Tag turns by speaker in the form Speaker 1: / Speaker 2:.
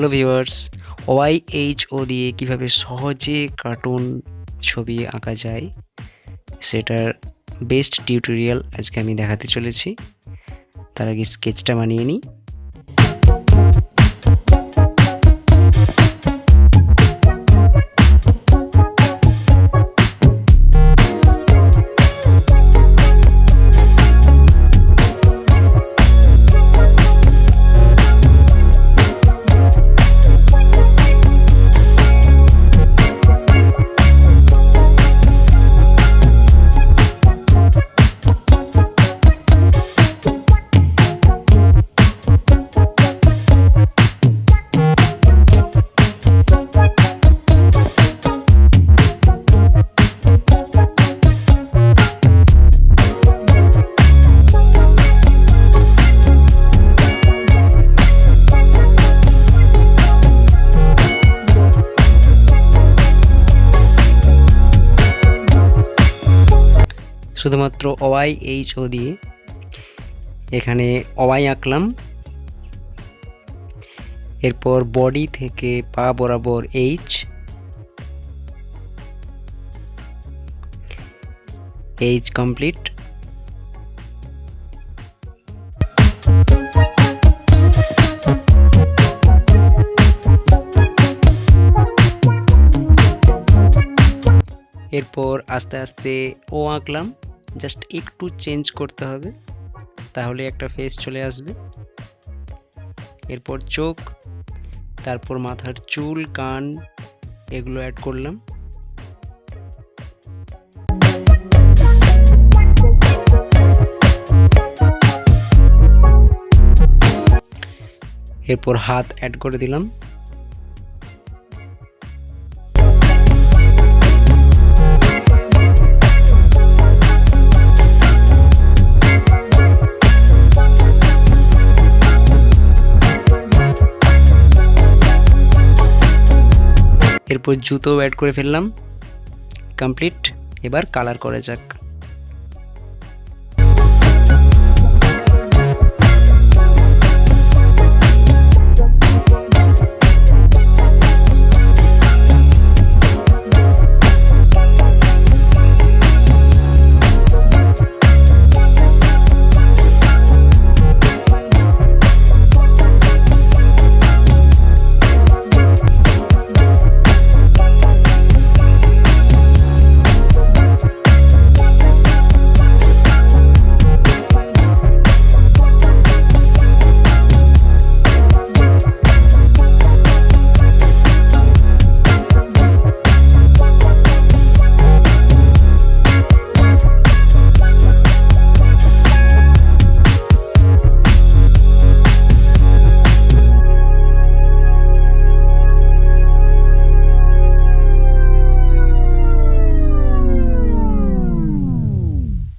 Speaker 1: Hello viewers, YHO দিয়ে কিভাবে সহজে কার্টুন ছবি আঁকা যায় সেটার বেস্ট টিউটোরিয়াল আজকে আমি দেখাতে চলেছি। তার আগে স্কেচটা বানিয়ে নিই। শুধুমাত্র YHO দিয়ে এখানে ওয়াই আঁকলাম, এরপর বডি থেকে পা বরাবর এইচ কমপ্লিট। এরপর আস্তে আস্তে ও আঁকলাম, জাস্ট একটু চেঞ্জ করতে হবে, তাহলে একটা ফেস চলে আসবে। এরপর চোখ, তারপর মাথার চুল, কান এগুলো অ্যাড করলাম। এরপর হাত অ্যাড করে দিলাম। এরপর জুতো অ্যাড করে ফেললাম, কমপ্লিট। এবার কালার করা যাক।